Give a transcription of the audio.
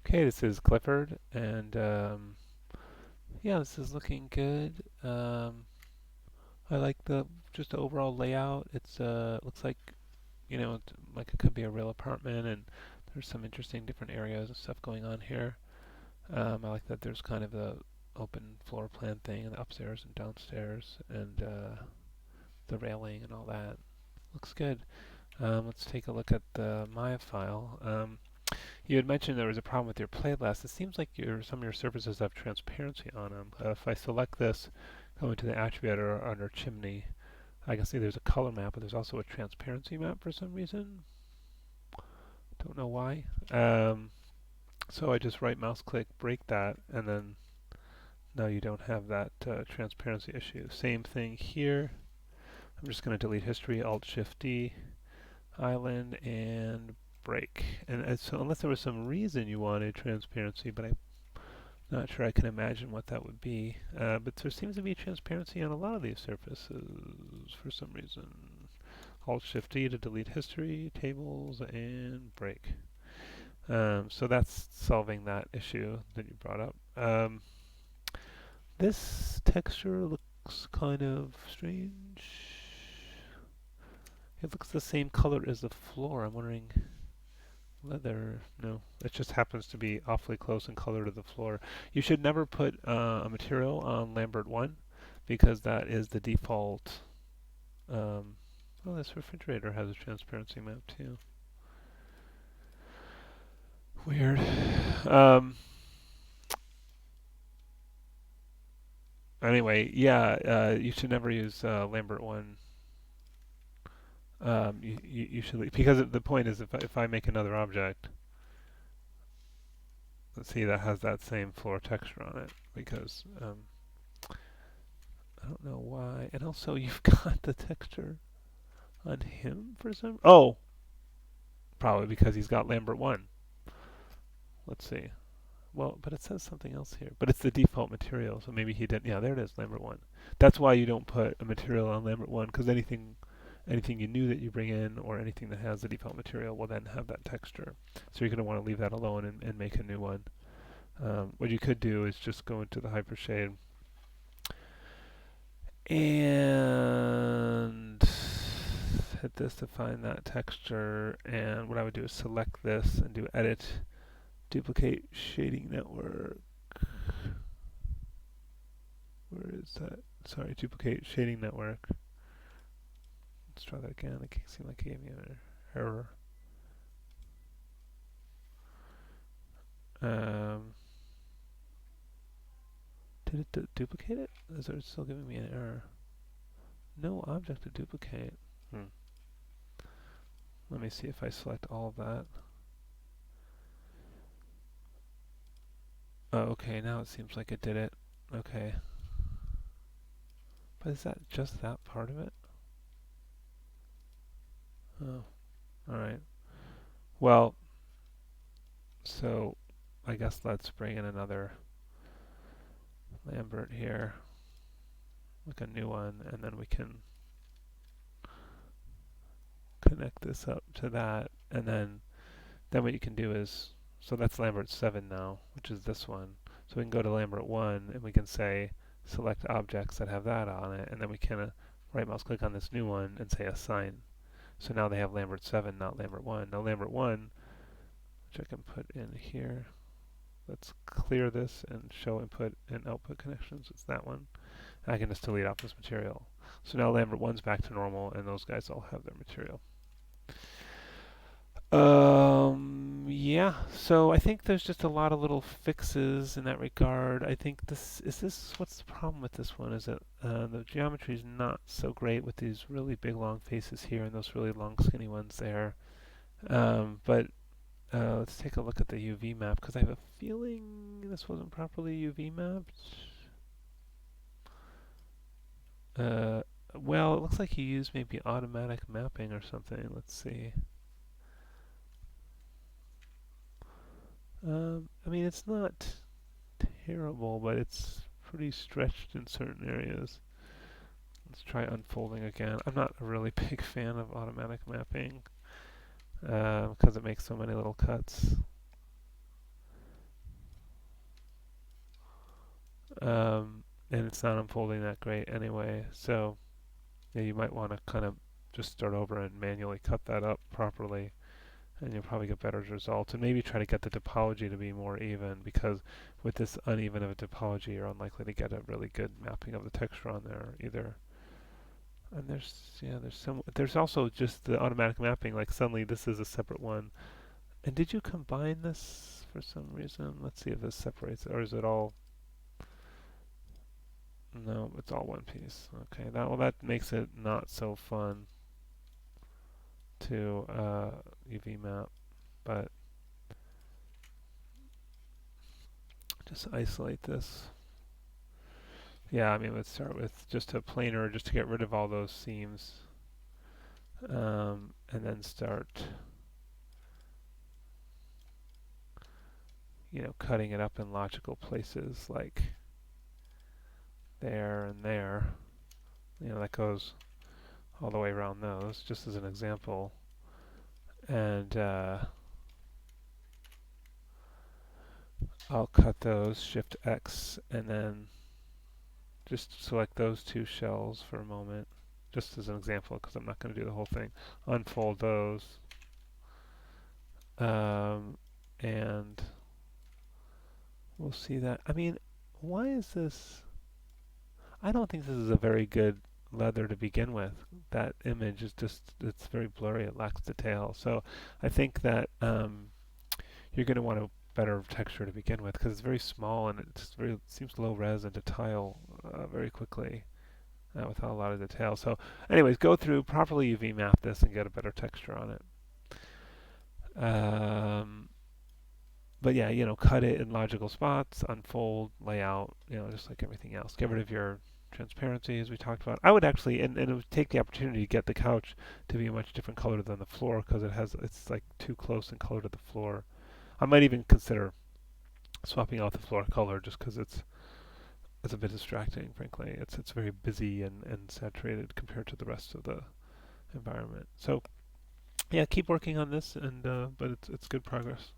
Okay, this is Clifford, and yeah, this is looking good. I like the just the overall layout. Looks like like it could be a real apartment, and there's some interesting different areas and stuff going on here. I like that there's kind of the open floor plan thing, and the upstairs and downstairs, and the railing and all that. Looks good. Let's take a look at the Maya file. You had mentioned there was a problem with your playlist. It seems like some of your surfaces have transparency on them. If I select this, go into the attribute editor under chimney, I can see there's a color map, but there's also a transparency map for some reason. Don't know why. So I just right mouse click, break that, and then now you don't have that transparency issue. Same thing here. I'm just going to delete history, Alt Shift D, island, and break. And so unless there was some reason you wanted transparency, but I'm not sure I can imagine what that would be. But there seems to be transparency on a lot of these surfaces for some reason. Alt Shift D to delete history, tables, and break. So that's solving that issue that you brought up. This texture looks kind of strange. It looks the same color as the floor. I'm wondering, leather? No, it just happens to be awfully close in color to the floor. You should never put a material on Lambert 1 because that is the default. Oh, this refrigerator has a transparency map too. Weird. Um, anyway, yeah, you should never use Lambert 1. You should because the point is if I make another object, let's see that has that same floor texture on it because I don't know why. And also you've got the texture on him for some. Oh, probably because he's got Lambert 1. Let's see. Well, but it says something else here. But it's the default material, so maybe he didn't. Yeah, there it is, Lambert 1. That's why you don't put a material on Lambert 1 because anything you knew that you bring in or anything that has the default material will then have that texture. So you're going to want to leave that alone and make a new one. What you could do is just go into the Hypershade and hit this to find that texture. And what I would do is select this and do Edit, Duplicate Shading Network. Where is that? Sorry, Duplicate Shading Network. Let's try that again. It seemed like it gave me an error. Um, did it duplicate it? Is it still giving me an error? No object to duplicate. Let me see if I select all of that. Oh, okay, now it seems like it did it. Okay. But is that just that part of it? Oh, alright. Well, so I guess let's bring in another Lambert here. Like a new one, and then we can connect this up to that, and then what you can do is, so that's Lambert 7 now, which is this one. So we can go to Lambert 1 and we can say select objects that have that on it, and then we can right mouse click on this new one and say assign. So now they have Lambert 7, not Lambert 1. Now Lambert 1, which I can put in here. Let's clear this and show input and output connections. It's that one. I can just delete off this material. So now Lambert 1's back to normal and those guys all have their material. Yeah, so I think there's just a lot of little fixes in that regard. I think what's the problem with this one? Is that the geometry is not so great with these really big long faces here and those really long skinny ones there. But let's take a look at the UV map because I have a feeling this wasn't properly UV mapped. Uh, well, it looks like you used maybe automatic mapping or something. Let's see. I mean, it's not terrible, but it's pretty stretched in certain areas. Let's try unfolding again. I'm not a really big fan of automatic mapping because it makes so many little cuts. and it's not unfolding that great anyway. So yeah, you might want to kind of just start over and manually cut that up properly, and you'll probably get better results. And maybe try to get the topology to be more even, because with this uneven of a topology, you're unlikely to get a really good mapping of the texture on there either. And there's also just the automatic mapping. Like suddenly this is a separate one. And did you combine this for some reason? Let's see if this separates, or is it all? No, it's all one piece. Okay, that makes it not so fun to UV map, but just isolate this. Yeah, I mean, let's start with just a planer just to get rid of all those seams, and then start, cutting it up in logical places like there and there. That goes all the way around those, just as an example. And I'll cut those, Shift X, and then just select those two shells for a moment, just as an example, because I'm not going to do the whole thing. Unfold those, and we'll see that. I mean, why is this? I don't think this is a very good leather to begin with. That image is it's very blurry. It lacks detail. So I think that you're going to want a better texture to begin with, because it's very small and it seems low res and to tile very quickly without a lot of detail. So anyways, go through, properly UV map this and get a better texture on it. But yeah, cut it in logical spots, unfold, layout, just like everything else. Get rid of your transparency, as we talked about. I would actually, and it would take the opportunity to get the couch to be a much different color than the floor, because it's like too close in color to the floor. I might even consider swapping out the floor color, just because it's a bit distracting, frankly. It's very busy and saturated compared to the rest of the environment. So yeah, keep working on this, and but it's good progress.